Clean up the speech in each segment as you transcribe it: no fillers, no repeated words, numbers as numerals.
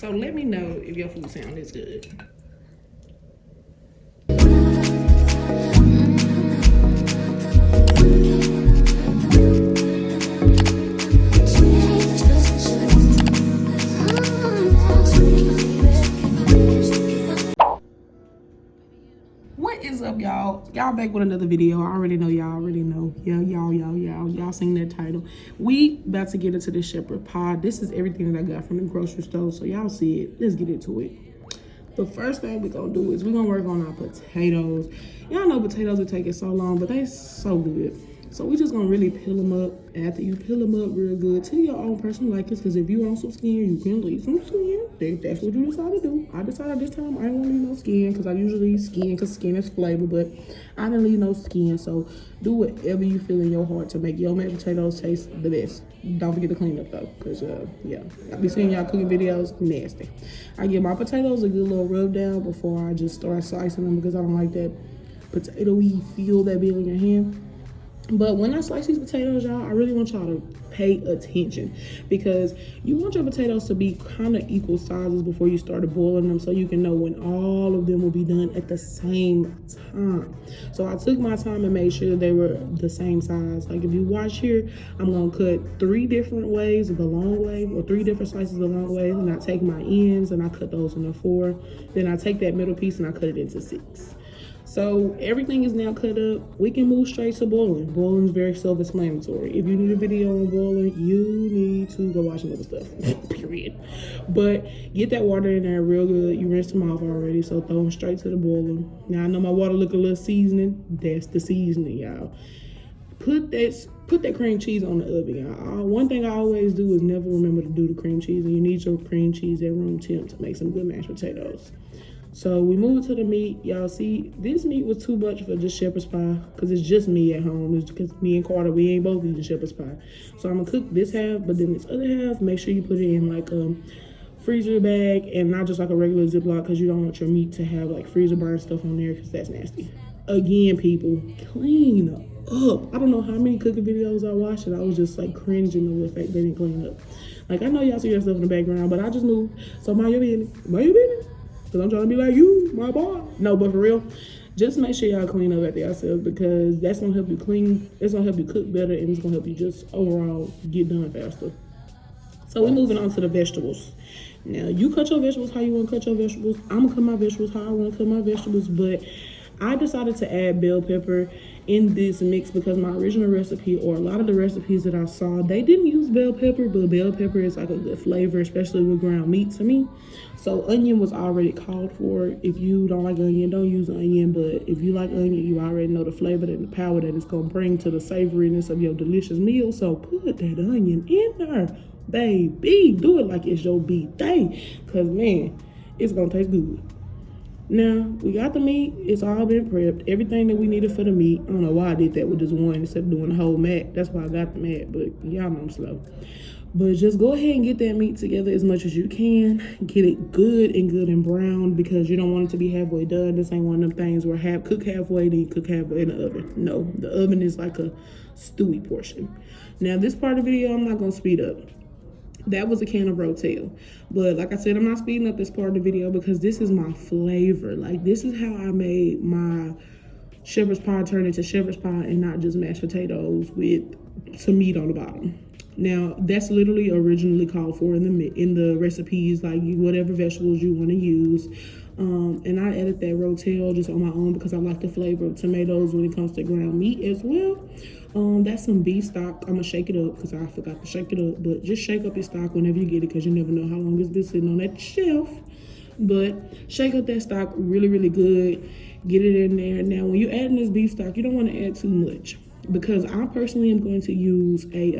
So let me know if your food sound is good. What is up, y'all? Y'all back with another video. I already know y'all already know. Yeah, y'all seen that title. We about to get into the shepherd pie. This is everything that I got from the grocery store, so y'all see it. Let's get into it. The first thing we're gonna do is we're gonna work on our potatoes. Y'all know potatoes are taking so long, but they so good. So we just gonna really peel them up. After you peel them up real good to your own personal likeness, because if you want some skin, you can leave some skin. That's what you decide to do. I decided this time I don't want to leave no skin, because I usually leave skin because skin is flavor, but I didn't leave no skin. So do whatever you feel in your heart to make your mashed potatoes taste the best. Don't forget to clean up though, because yeah, I be seeing y'all cooking videos, nasty. I give my potatoes a good little rub down before I just start slicing them, because I don't like that potato-y feel that be in your hand. But when I slice these potatoes, y'all, I really want y'all to pay attention, because you want your potatoes to be kind of equal sizes before you start boiling them, so you can know when all of them will be done at the same time. So I took my time and made sure they were the same size. Like if you watch here, I'm gonna cut 3 different ways the long way, or 3 different slices the long way, and I take my ends and I cut those into 4. Then I take that middle piece and I cut it into 6. So everything is now cut up. We can move straight to boiling. Boiling is very self-explanatory. If you need a video on boiling, you need to go watch another stuff, period. But get that water in there real good. You rinsed them off already, so throw them straight to the boiler. Now I know my water look a little seasoning. That's the seasoning, y'all. Put that cream cheese on the oven, y'all. One thing I always do is never remember to do the cream cheese, and you need your cream cheese at room temp to make some good mashed potatoes. So we move to the meat. Y'all see, this meat was too much for just shepherd's pie, because it's just me at home. It's because me and Carter, we ain't both eating shepherd's pie. So I'm gonna cook this half, but then this other half, make sure you put it in like a freezer bag, and not just like a regular Ziploc, because you don't want your meat to have like freezer burn stuff on there, because that's nasty. Again, people, clean up. I don't know how many cooking videos I watched, and I was just like cringing over the fact they didn't clean up. Like, I know y'all see that stuff in the background, but I just moved. So mind your business. Mind your business. Because I'm trying to be like you, my boy. No, but for real, just make sure y'all clean up after yourselves, because that's going to help you clean. It's going to help you cook better, and it's going to help you just overall get done faster. So we're moving on to the vegetables. Now, you cut your vegetables how you want to cut your vegetables. I'm going to cut my vegetables how I want to cut my vegetables, but I decided to add bell pepper in this mix because my original recipe, or a lot of the recipes that I saw, they didn't use bell pepper, but bell pepper is like a good flavor, especially with ground meat to me. So onion was already called for. If you don't like onion, don't use onion, but if you like onion, you already know the flavor and the power that it's going to bring to the savoriness of your delicious meal. So put that onion in there, baby. Do it like it's your birthday, because man, it's going to taste good. Now, we got the meat. It's all been prepped. Everything that we needed for the meat. I don't know why I did that with this one instead of doing the whole mat. That's why I got the mat, but y'all know I'm slow. But just go ahead and get that meat together as much as you can. Get it good and brown, because you don't want it to be halfway done. This ain't one of them things where cook halfway, then you cook halfway in the oven. No, the oven is like a stewy portion. Now, this part of the video, I'm not going to speed up. That was a can of Rotel. But like I said, I'm not speeding up this part of the video, because this is my flavor. Like, this is how I made my shepherd's pie turn into shepherd's pie, and not just mashed potatoes with some meat on the bottom. Now, that's literally originally called for in the recipes, like whatever vegetables you want to use. And I added that Rotel just on my own, because I like the flavor of tomatoes when it comes to ground meat as well. That's some beef stock. I'm gonna shake it up, because I forgot to shake it up, but just shake up your stock whenever you get it, because you never know how long it's been sitting on that shelf. But shake up that stock really good. Get it in there. Now, when you're adding this beef stock, you don't want to add too much, because I personally am going to use a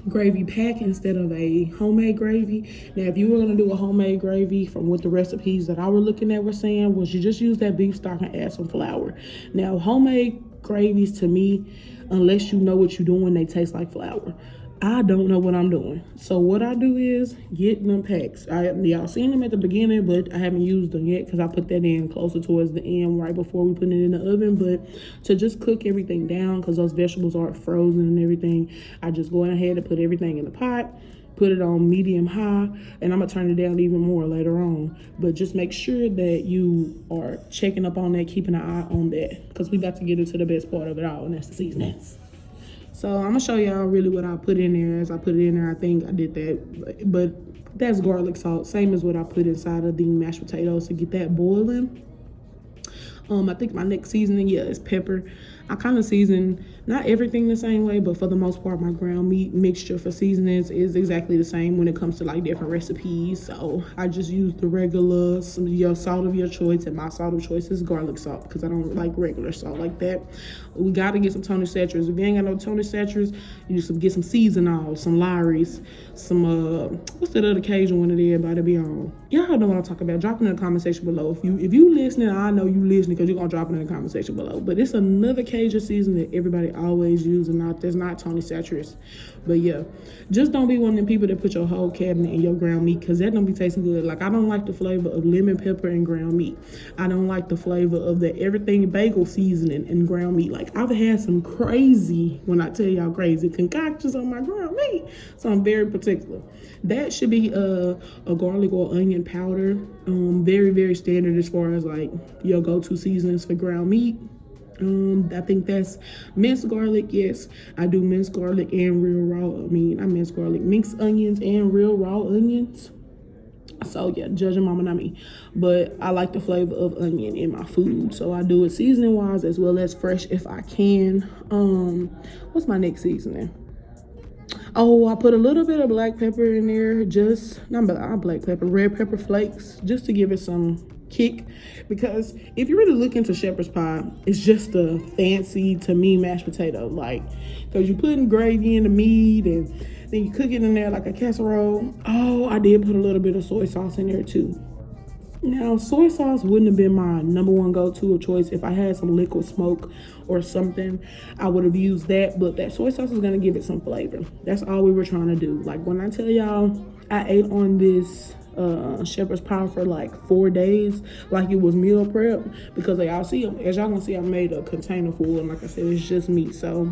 gravy pack instead of a homemade gravy. Now, if you were going to do a homemade gravy, from what the recipes that I were looking at were saying, was you just use that beef stock and add some flour. Now, homemade gravies, to me, unless you know what you're doing, they taste like flour. I don't know what I'm doing. So what I do is get them packs. Y'all seen them at the beginning, but I haven't used them yet, because I put that in closer towards the end, right before we put it in the oven. But to just cook everything down, because those vegetables aren't frozen and everything, I just go ahead and put everything in the pot, put it on medium high, and I'm gonna turn it down even more later on. But just make sure that you are checking up on that, keeping an eye on that, because we got to get into the best part of it all, and that's the seasonings. So I'm gonna show y'all really what I put in there. As I put it in there, I think I did that, but that's garlic salt, same as what I put inside of the mashed potatoes to get that boiling. I think my next seasoning, yeah, is pepper. I kind of season not everything the same way, but for the most part, my ground meat mixture for seasonings is exactly the same when it comes to like different recipes. So I just use the regular, your salt of your choice, and my salt of choice is garlic salt because I don't like regular salt like that. We got to get some Tony Satchers. If you ain't got no Tony Satchers, you just get some seasonals, some Lawry's, some what's that other Cajun one that everybody be on? Y'all know what I'm talking about. Drop it in the comment section below. If you listening, I know you listening because you're gonna drop it in the comment section below. But it's another Cajun season that everybody always use, and there's not Tony Satchers. But yeah, just don't be one of them people that put your whole cabinet in your ground meat, because that don't be tasting good. Like, I don't like the flavor of lemon pepper and ground meat. I don't like the flavor of the everything bagel seasoning and ground meat. Like, I've had some crazy, when I tell y'all crazy, concoctions on my ground meat. So I'm very particular. That should be a garlic or onion powder. Very, very standard as far as like your go-to seasonings for ground meat. I think that's minced garlic. Yes, I do minced garlic and real raw. I minced garlic, minced onions and real raw onions. So yeah, judging mama, not me. But I like the flavor of onion in my food, so I do it seasoning wise as well as fresh if I can. What's my next seasoning? Oh, I put a little bit of black pepper in there, just not black pepper, red pepper flakes, just to give it some kick. Because if you really look into shepherd's pie, it's just a fancy, to me, mashed potato. Like, because you're putting gravy in the meat and then you cook it in there like a casserole. Oh, I did put a little bit of soy sauce in there too. Now, soy sauce wouldn't have been my number one go-to of choice. If I had some liquid smoke or something, I would have used that. But that soy sauce is going to give it some flavor. That's all we were trying to do. Like, when I tell y'all, I ate on this shepherd's pie for like 4 days, like it was meal prep. Because as y'all can see, I made a container full. And like I said, it's just meat. So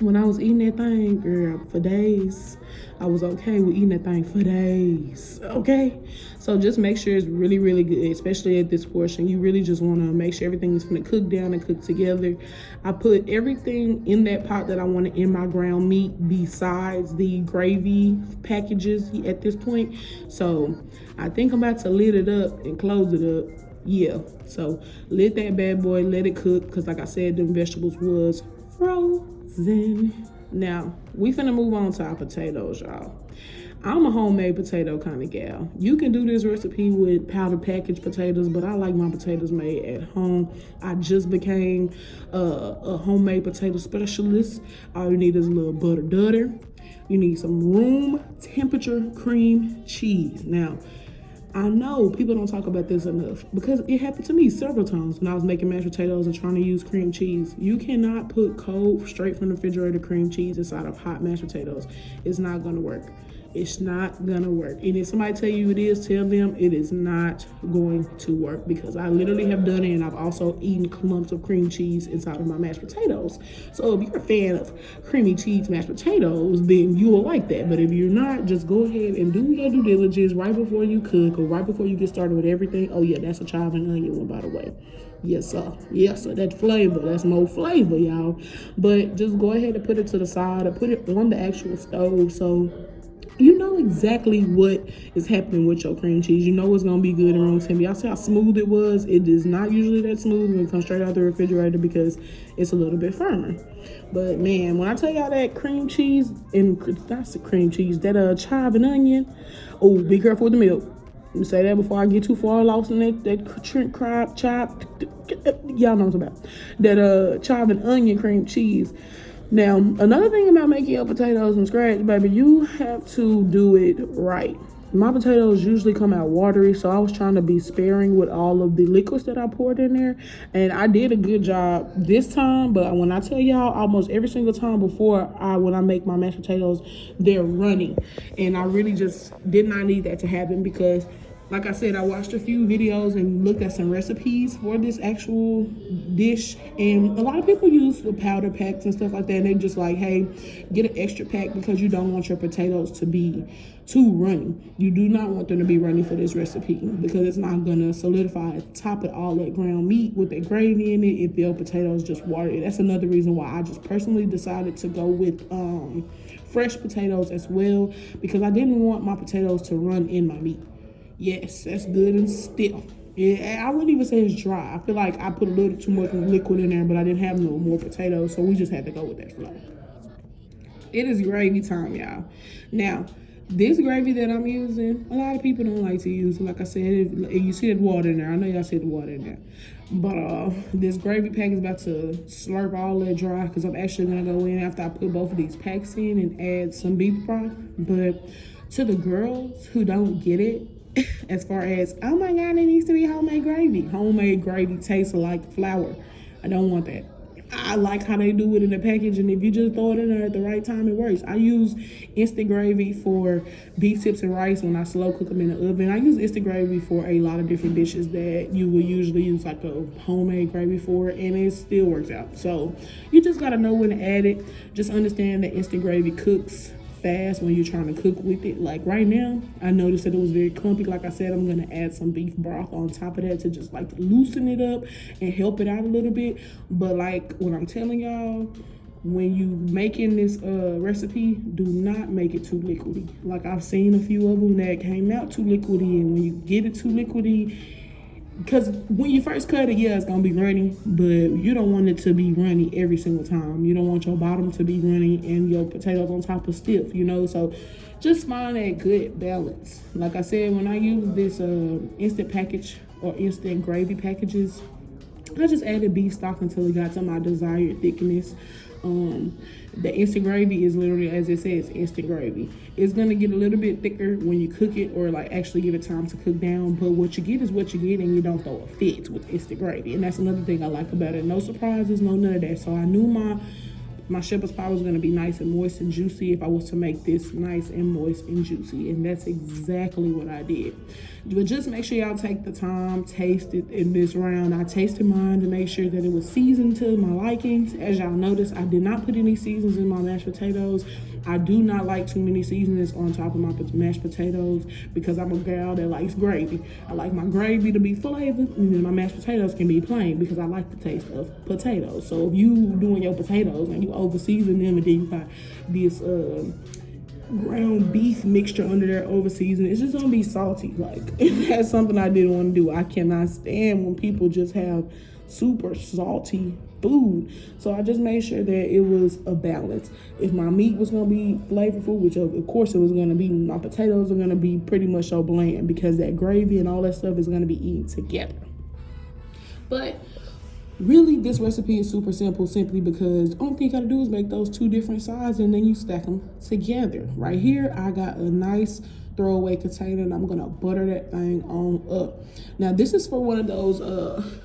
when I was eating that thing, girl, for days, I was okay with eating that thing for days, okay? So just make sure it's really, really good, especially at this portion. You really just want to make sure everything is going to cook down and cook together. I put everything in that pot that I wanted in my ground meat besides the gravy packages at this point. So I think I'm about to lid it up and close it up. Yeah, so lid that bad boy, let it cook, because like I said, them vegetables was frozen. Now we finna move on to our potatoes, y'all. I'm a homemade potato kind of gal. You can do this recipe with powder packaged potatoes, but I like my potatoes made at home. I just became a homemade potato specialist. All you need is a little butter. You need some room temperature cream cheese. Now, I know people don't talk about this enough, because it happened to me several times when I was making mashed potatoes and trying to use cream cheese. You cannot put cold, straight from the refrigerator cream cheese inside of hot mashed potatoes. It's not gonna work. It's not gonna work. And if somebody tell you it is, tell them it is not going to work, because I literally have done it, and I've also eaten clumps of cream cheese inside of my mashed potatoes. So if you're a fan of creamy cheese mashed potatoes, then you will like that. But if you're not, just go ahead and do your due diligence right before you cook, or right before you get started with everything. Oh yeah, that's a chive and onion one, by the way. Yes sir, yes sir, that flavor, that's more flavor, y'all. But just go ahead and put it to the side, or put it on the actual stove, so you know exactly what is happening with your cream cheese. You know it's gonna be good in room temperature. Y'all see how smooth it was? It is not usually that smooth when it comes straight out the refrigerator, because it's a little bit firmer. But man, when I tell y'all that cream cheese, and that's the cream cheese, that chive and onion, oh, be careful with the milk. Let me say that before I get too far lost in that shrimp crab chop. Y'all know what I'm talking about. That chive and onion cream cheese. Now, another thing about making your potatoes from scratch, baby, you have to do it right. My potatoes usually come out watery, so I was trying to be sparing with all of the liquids that I poured in there. And I did a good job this time, but when I tell y'all, almost every single time before, when I make my mashed potatoes, they're running. And I really just did not need that to happen, because Like I said, I watched a few videos and looked at some recipes for this actual dish. And a lot of people use the powder packs and stuff like that. And they just like, hey, get an extra pack because you don't want your potatoes to be too runny. You do not want them to be runny for this recipe because it's not going to solidify at the top of all that ground meat with that gravy in it if your potatoes just water. That's another reason why I just personally decided to go with fresh potatoes as well, because I didn't want my potatoes to run in my meat. Yes, that's good and still. Yeah, I wouldn't even say it's dry. I feel like I put a little too much liquid in there, but I didn't have no more potatoes, so we just had to go with that flour. It is gravy time, y'all. Now, this gravy that I'm using, a lot of people don't like to use it. Like I said, you see the water in there. I know y'all see the water in there. But this gravy pack is about to slurp all that dry because I'm actually going to go in after I put both of these packs in and add some beef broth. But to the girls who don't get it, as far as, oh my God, it needs to be homemade gravy. Homemade gravy tastes like flour. I don't want that. I like how they do it in the package, and if you just throw it in there at the right time, it works. I use instant gravy for beef tips and rice when I slow cook them in the oven. I use instant gravy for a lot of different dishes that you would usually use like a homemade gravy for, and it still works out. So you just gotta know when to add it. Just understand that instant gravy cooks fast when you're trying to cook with it. Like right now, I noticed that it was very clumpy. Like I said, I'm gonna add some beef broth on top of that to just like loosen it up and help it out a little bit. But like what I'm telling y'all, when you making this recipe, do not make it too liquidy. Like I've seen a few of them that came out too liquidy, and when you get it too liquidy, because when you first cut it, yeah, it's gonna be runny, but you don't want it to be runny every single time. You don't want your bottom to be runny and your potatoes on top of stiff, you know? So just find that good balance. Like I said, when I use this instant package or instant gravy packages, I just added beef stock until it got to my desired thickness. The instant gravy is literally, as it says, instant gravy. It's gonna get a little bit thicker when you cook it or like actually give it time to cook down, but what you get is what you get, and you don't throw a fit with instant gravy. And that's another thing I like about it. No surprises, no none of that. So I knew my shepherd's pie was gonna be nice and moist and juicy if I was to make this nice and moist and juicy, and that's exactly what I did. But just make sure y'all take the time, taste it in this round. I tasted mine to make sure that it was seasoned to my likings. As y'all notice, I did not put any seasons in my mashed potatoes. I do not like too many seasonings on top of my mashed potatoes because I'm a gal that likes gravy. I like my gravy to be flavored, and then my mashed potatoes can be plain because I like the taste of potatoes. So if you doing your potatoes and you over season them, and then you got this ground beef mixture under there over season, it's just gonna be salty. Like that's something I didn't want to do. I cannot stand when people just have super salty food. So I just made sure that it was a balance. If my meat was gonna be flavorful, which of course it was gonna be, my potatoes are gonna be pretty much so bland because that gravy and all that stuff is gonna be eaten together. But really, this recipe is super simple simply because the only thing you gotta do is make those two different sides and then you stack them together. Right here, I got a nice throwaway container and I'm gonna butter that thing on up. Now, this is for one of those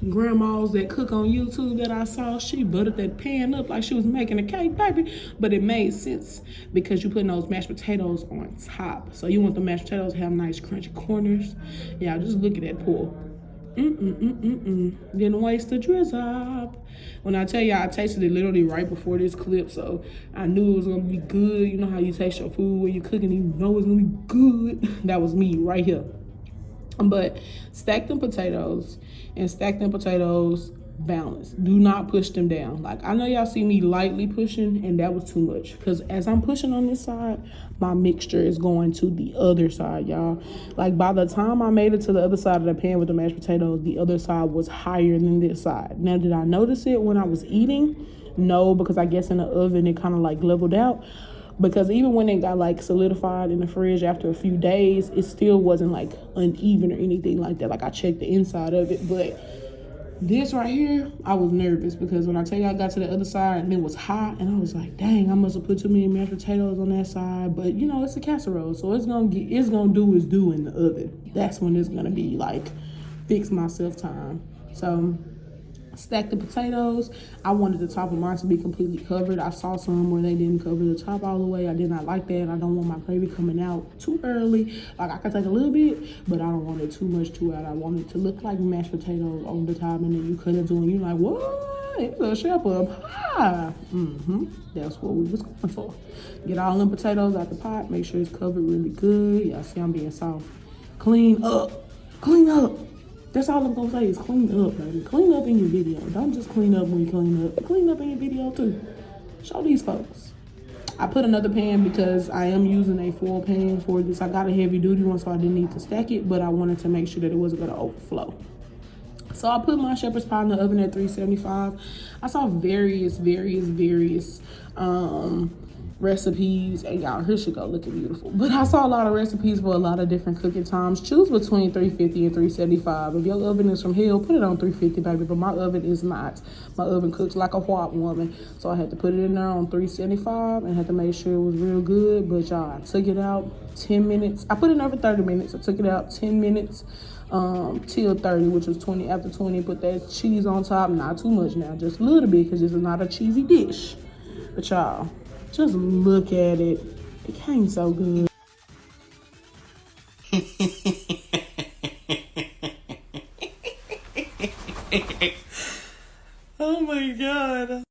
grandmas that cook on YouTube that I saw. She buttered that pan up like she was making a cake, baby. But it made sense because you're putting those mashed potatoes on top. So you want the mashed potatoes to have nice crunchy corners. Yeah, just look at that pour. Didn't waste the drizzle. When I tell y'all, I tasted it literally right before this clip, so I knew it was gonna be good. You know how you taste your food when you're cooking, you know it's gonna be good. That was me right here. But stack them potatoes and stack them potatoes balanced. Do not push them down. Like I know y'all see me lightly pushing, and that was too much because as I'm pushing on this side, my mixture is going to the other side, y'all. Like by the time I made it to the other side of the pan with the mashed potatoes, the other side was higher than this side. Now, did I notice it when I was eating? No, because I guess in the oven it kind of like leveled out. Because even when it got like solidified in the fridge after a few days, it still wasn't like uneven or anything like that. Like I checked the inside of it, but this right here, I was nervous because when I tell you I got to the other side and it was hot, and I was like, dang, I must have put too many mashed potatoes on that side. But you know, it's a casserole, so it's gonna do its due in the oven. That's when it's gonna be like fix myself time. So Stack the potatoes. I wanted the top of mine to be completely covered. I saw some where they didn't cover the top all the way. I did not like that. I don't want my gravy coming out too early. Like, I can take a little bit, but I don't want it too much too out. I want it to look like mashed potatoes on the top, and then you cut into it and you're like, what? It's a shepherd pie. That's what we was going for. Get all them potatoes out the pot. Make sure it's covered really good. Y'all see I'm being soft. Clean up. Clean up. That's all I'm gonna say is clean up, baby. Clean up in your video. Don't just clean up when you clean up. Clean up in your video too. Show these folks. I put another pan because I am using a full pan for this. I got a heavy duty one, so I didn't need to stack it, but I wanted to make sure that it wasn't gonna overflow. So I put my shepherd's pie in the oven at 375. I saw various recipes, and y'all, here she go looking beautiful. But I saw a lot of recipes for a lot of different cooking times. Choose between 350 and 375. If your oven is from hell, put it on 350, baby. But my oven is not. My oven cooks like a white woman, so I had to put it in there on 375 and had to make sure it was real good. But y'all, I took it out 10 minutes. I put it in there for 30 minutes. I took it out 10 minutes till 30, which was 20. After 20, put that cheese on top. Not too much now, just a little bit, because this is not a cheesy dish. But y'all, just look at it. It came so good. Oh my God.